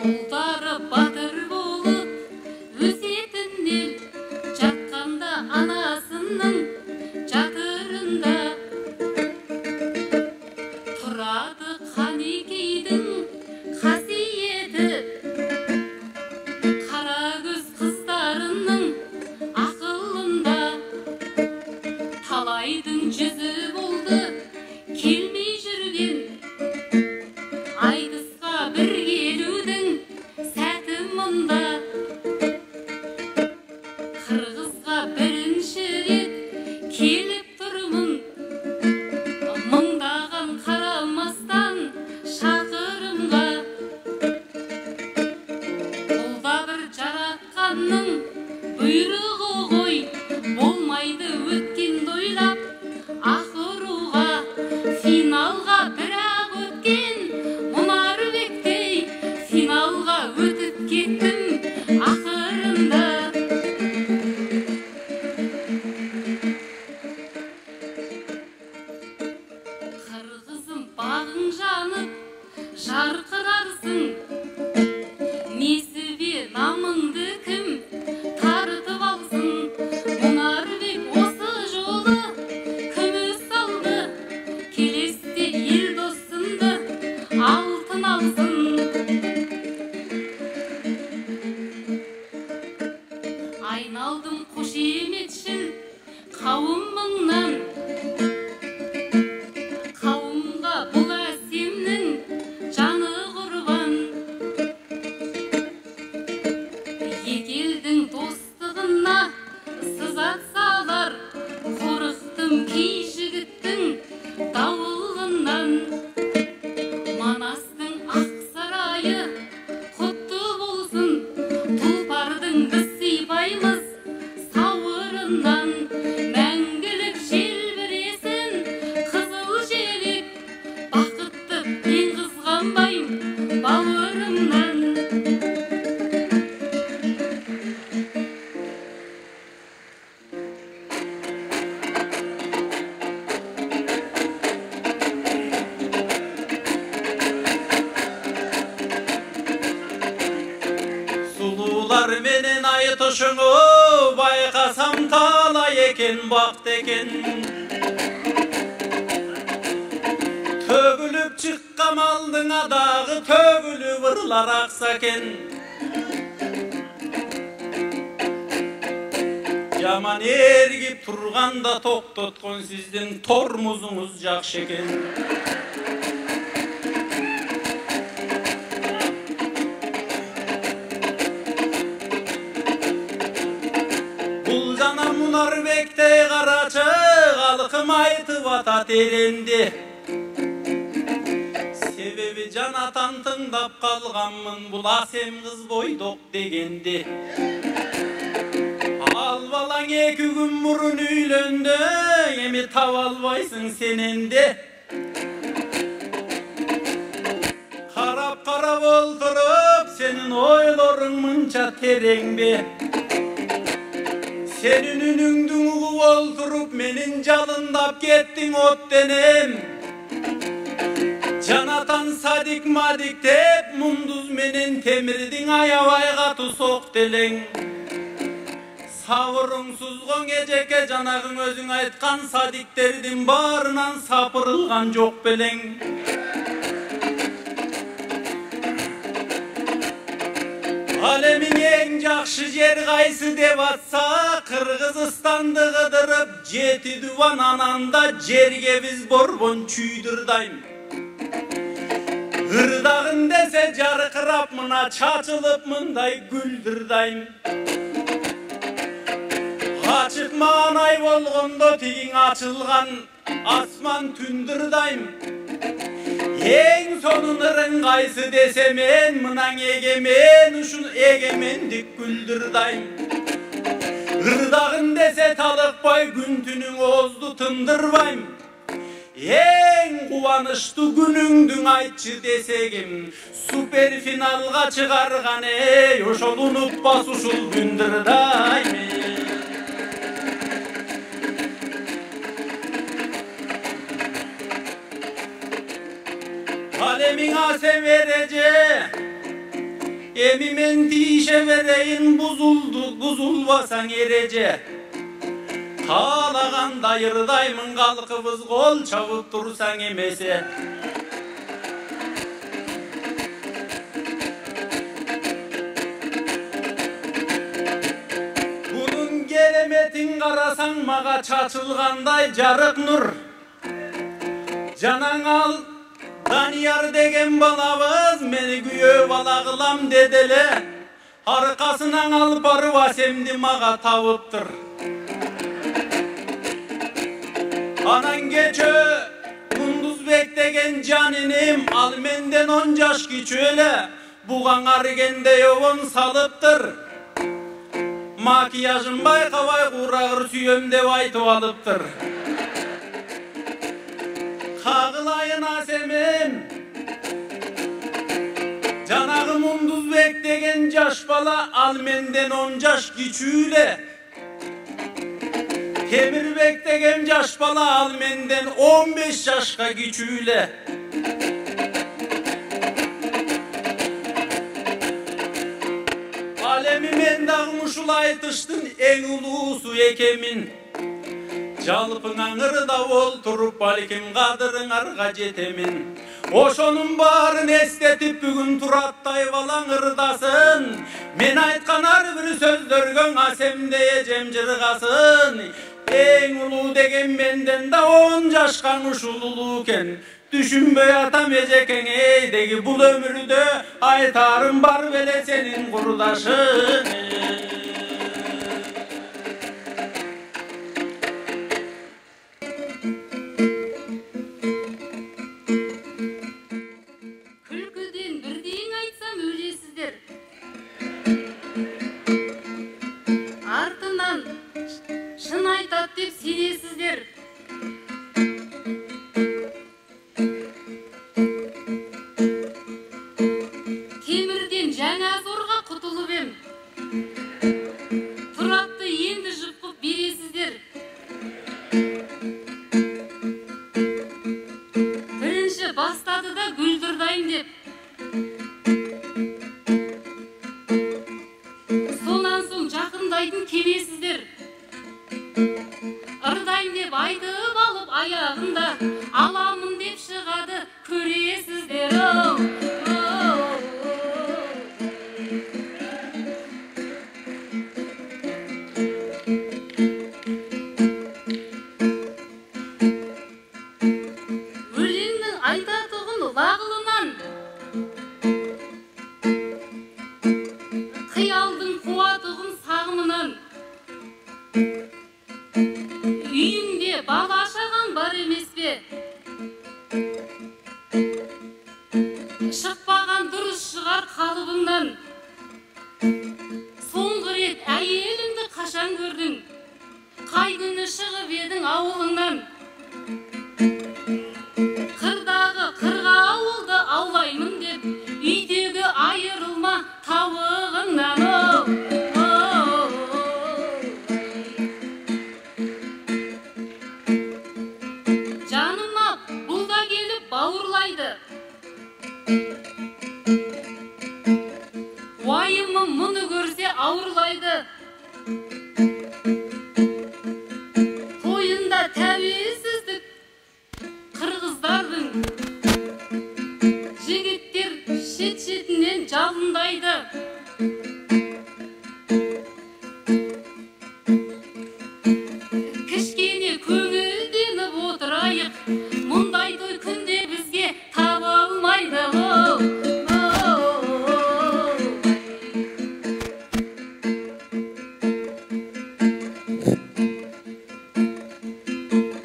Ұлдары батыр болып өсетінен жатқанда анасының жатырында тұрады Қанекейдің қасиеті. Қара көз қыздарының ақылында талайдың жүзі болды келмей жүрген. Айтысқа бір келудің сәті мұнда. Қырғызға бірінші рет келіп тұрмын, мыңдаған қарамастан шақырымға. Бұл да бір жаратқанның бұйрығы ғой, болмайды өткенді ойлап ақыруға. Финалға бірақ өткен Мұнарбектей, финалға өтіп кеттім ақырында. Қырғызым бағың жанып жарқырарсың, несібе намыңды кім тартып алсын. Мұнарбек осы жолы күміс алды, келесіде ел досынды алтын алсын. Айналдым қошеметшіл қауымыңнан, қауымға бұл әсемнің жаны құрбан. Екі елдің достығына сызат салар, қорықтым кей жігіттің дауылынан. Манастың ақ сарайы құтты болсын, тұлпардың біз сыйпаймыз сауырынан. Мәңгілік желбіресін қызыл желек, бақытты мен қызғанбайым бауырымнан. Сұлулар менен айтышыңы байқасам талай екен, бақты екен. Төгіліп шыққан алдың адағы, төгіліп ырлар ақса екен. Жаман ергіп тұрғанда тоқтатқан сіздің тормозыңыз жақшы екен. Мұнарбектей қарачы халқым айтып ата теренде. Себебі жанатан тыңдап қалғанмын бұл асем қыз бойдоқ дегенде. Ал балаң екі күн мұрын үйленді, еме таба албайсың сененде. Қарап отырып сенің ойларың мұнша терең бе? Senin үніңдің ұғып олтырып, менің жалындап кеттің оттенем. Жанатан садик мадик деп, мұндыз менен темірдің аябайға тұсоқ телең. Савырың сұзғын кежеке жанағың өзің айтқан садиктердің барынан сапырылған жоқ белең. Әлемің ең жақшы жер қайсы деп атса, Қырғызстанды қыдырып, жеті дуан ананда жерге біз борбон чүйдірдайм. Ырдағын десе жарқырап, мына чачылып мындай гүлдірдайм. Açık manay bolğondo tigin açılgan asman tündürdayım. Ең сонун ырың кайсы десе мен мынан егемен ушун егеменdik күлдүрдайм. Ырдагын десе талыкпай күн түнүң оозду тындырбайм. Ең кубанычтуу күнүңдүң айтчы десегим супер финалга чыгарган эй ошол унутпас ушул күндүрдайм. Alemin asem verece Emi men tişe vereyin buzulbasan erece. Kalagan dayırdaymın kalkıbız kol çabıp dursan emese. Bunun gelemetin karasan mağa çaçılganday jarık nur. Canan al Daniyar degen balabız meni güye balagılam dedele. Arkasından alıp arıva semdi mağa tavıptır. Anan geçö kunduz bektegen caninim al menden 10 yaş küçüle. Buğan argende yoğun salıptır. Makiyajın baykavay kurağır süyem de aytı alıptır. Kağılayın asemim canağım unduz bektegen yaş bala al menden 10 yaş küçüle. Temir bektegen yaş bala al menden 15 yaşka küçüle. Alemi men dağmış ulaytıştın en ulusu ekemin. Jalpın ağırda olturup balkim kadırın arga jetemin. Oşonun barın estetip bugün turattay balan ırdasın. Men aytkan har bir sözdörgön asemdeye jemjirgasın. En ulu degen menden da 10 yaşkan uşululuken. Düşünböy atam ejeken eydegi bul ömürde aytarım bar bele senin kurdaşın. Külküden birdeğin aytsam ölesizler. Артынан шын айтат деп сенесіздер. Темірден жаңа зорға құтылып ем. Тұратты енді жықпып бересіздер. Бірінші бастады да гүлдірдайым деп. Сонан соң жақындайтын келесіздер. Ырдайым деп айтып алып аяғында аламын деп шығады көресіздер. Өлеңнің айтатұғын лағылынан, қиялдың қуатығын сағымынан. Үйіңде бала шаған бар емес пе? Шықпаған дұрыс шығар қалыбыңнан. Соңғы рет әйеліңді қашан көрдің? Қай күні шығып едің ауылыңнан? Қырдағы қырға ауылды аулаймын деп, үйдегі айырылма тауығыңнан. Жаныма бұл да келіп бауырлайды. Уайымым мұны көрсе ауырлайды. Тойында тәуелсіздік қырғыздардың. Жігіттер шет-шетінен жалындайды. Кішкене көңілденіп отырайық. Мұндай той күнде бізге табылмайды.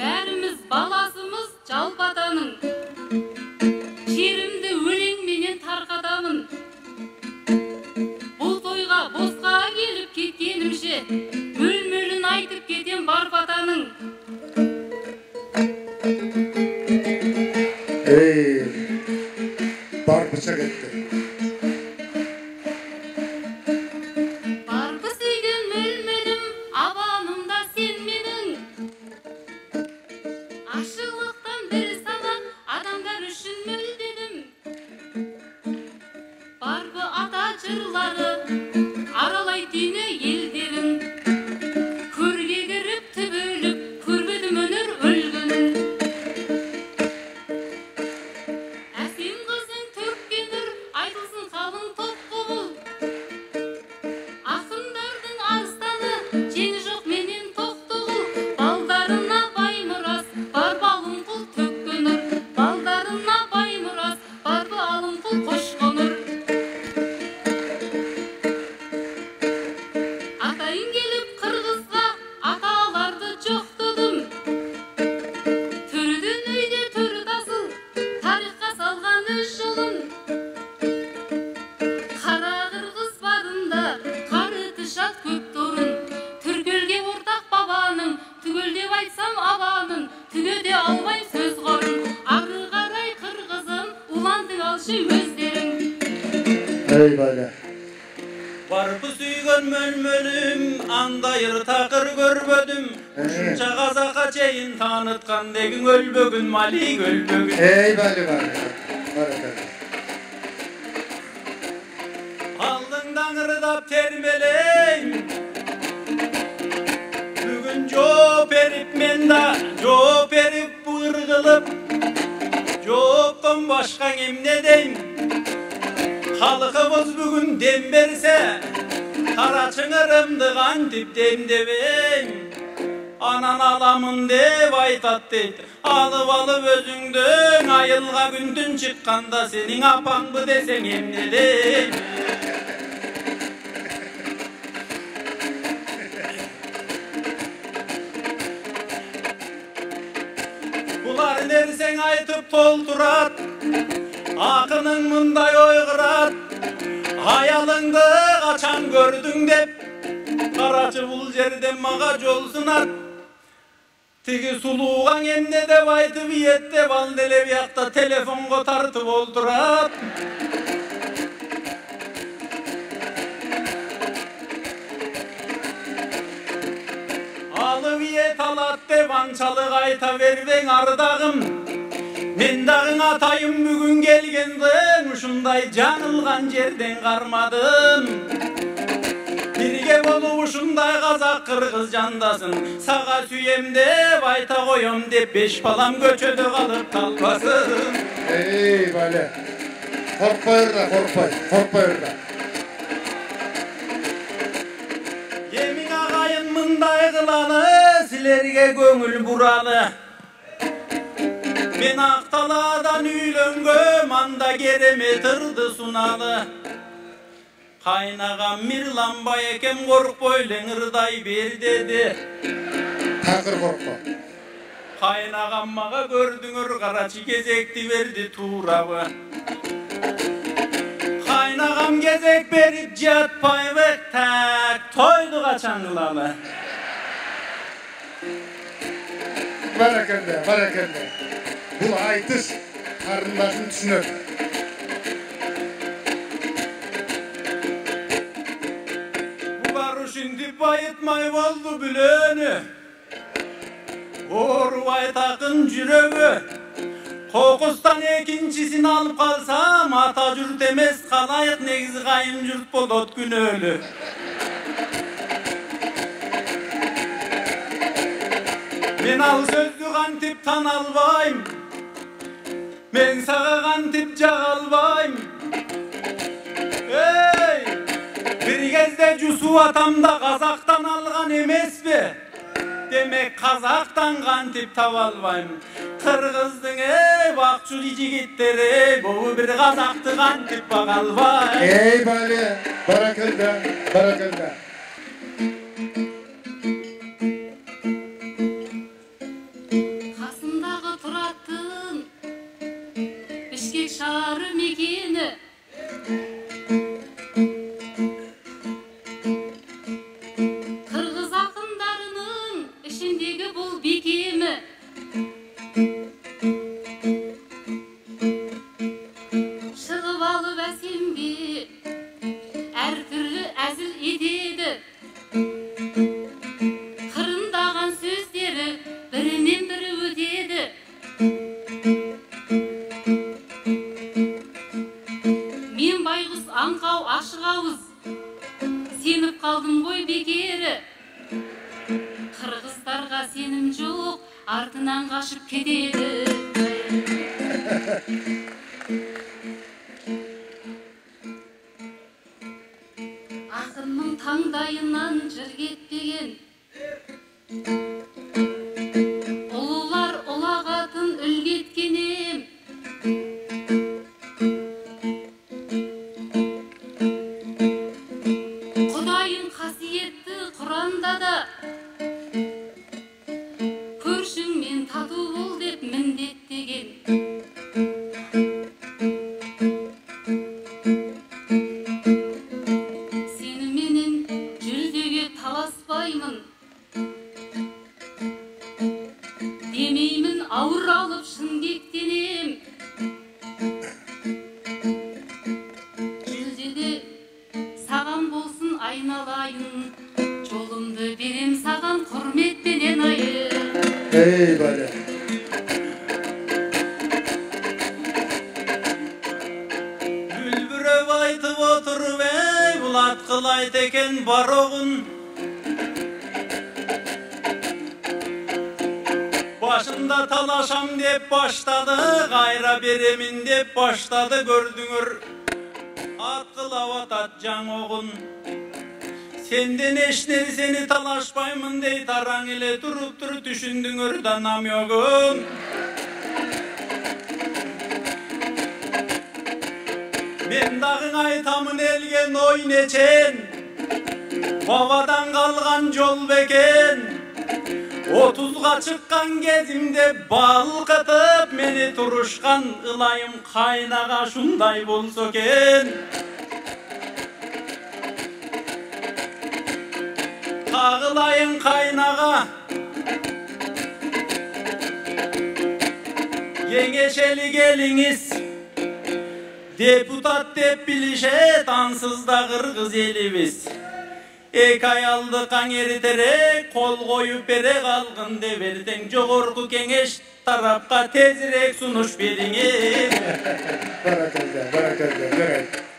Бәріміз баласымыз жалпатаның. Керімді өлеңменен тарқатамын. Бұл Барбы ата жырлары аралай дүйнө елдерин көрге кирип түбөлүп көрбөдүм өнөр өлгөнүн әсем кыздың төккен нур айтылсын калың топ кобул акындардын арстаны жени жок менен токтогул балдарына баймурас барбы алым кул төккөн нур балдарына баймурас барбы алым кул кошкон нур атайын келип кыргызга аталарды жоктодум төрүдөн өйдө төрү тасыл тарыхка салган өз жолун кара кыргыз барында кары тышат көп торун түркөлгө ортак бабанын түгөл деп айтсам абанын түгөдө албайм сөз корун ары карай кыргызым улантып алшы өздериң Eyvallah. Барпы сүйгөн мөлмөлүм андайыр такыр көрбөдүм ушунча казакка чейин тааныткан дегиң өлбөгүн малик өлбөгүн Eyvallah. Barakallah. алдыңдан ырдап термелейм бүгүн жооп берип мен да жооп берип быр кылып жооптон башка эмне дейм халкыбыз бүгүн дем берсе кара чыңырымды кантип демдебейм анан аламын деп айтат дейт алып өзүңдөң айылга күндүн чыкканда сенин апаңбы десең эмне дейм булар нерсең айтып толтурат акының мындай ойгурат аялыңды качан көрдүң деп карачы бул жерден мага жол сынат тиги сулуугаң эмне деп айтып иеттеп ал деле биякта телефонго тартып олтурат алып иет алат деп анчалык айта бербең ардагым мен дагы атайым бүгүн келгенден ушундай жаңылган жерден кармадым бирге болуп ушундай казак кыргыз жандасын сага сүйем деп айта коем деп 5 балам көчөдө калып талбасын Eyvallah. Korkma orada, korkma orada. эмиң агайын мындай кылалы силерге көңүл буралы мен Акталадан үйлөнгөм анда керемет ырды суналы кайнагам Мирланбай экем коркпой элең ырдай бер деди Takır korkma. кайнагам мага көрдүңөр карачы кезекти берди туурабы кайнагам кезек берип жатпайбы так тойду качан кылалы Barakallah. Bu aytış karındaşın düşünür. булар ушинтип айтмай болду бүлөнү оорубай такын жүрөгү кокустан экинчисин алып калсам ата журт эмес калайык негизи кайын журт болот күнөөлүү мен ал сөздү кантип тана албайм мен сага кантип жага албайм эй бир кезде Жусуп атам да казактан алган эмеспи демек казактан кантип таба албайм кыргыздын бакчулуу жигиттери бул бир казакты кантип бага албайм Eyvallah. Barakallah. касындагы тураттын Бишкек шаары мекени кыргыз акындарынын ишиндеги бул бекеми чыгып алып әсемби ар түрлүү әзил идеди кырындаган сөздери биринен бири өтеді мен байғұс аңқа ашығауыз. Сеніп қалдым ғой бекері. Қырғыздарға сенім жоқ, артынан қашып кетеді. Ақынның таңдайынан жыр кетпеген, ұлылар ұлағатын үлгеткенем. Құдайын қасиетті Құранда да, көршіңмен тату бол деп міндеттеген. Сеніменен жүлдеге таласпаймын, демеймін ауыр алып шын кектенем. Жүлдеде саған болсын айналайын, жолымды берем саған құрметпенен айын. Ey bale. Үлбіріп айтып отырып, ей, бұл атқылайды екен бар оғын. Başında talaşam деп başladı, қайра беремін деп başladı, көрдіңір. Атқылап атат жаң оғын. Senden eşleri seni talaşpayımın dey taran ile durup durup düşündüңөр da namyogun. Men dağın aytamın elgen oyneçen, babadan kalgan yol beken. 30'ga çıkkan gezimde balqıtıp meni turuşkan ılayım kaynağa şunday bolsa ken. Ağılayın kaynağa, yengeçeli geliniz, deputat dep bilişe tansızda Kırgız elimiz. Ek ayaldı kan eritere, kol koyup bere kalgın deverden jogorku kengeş tarapka tezirek sunuş beriniz. Barakallah, barakallah, barakallah.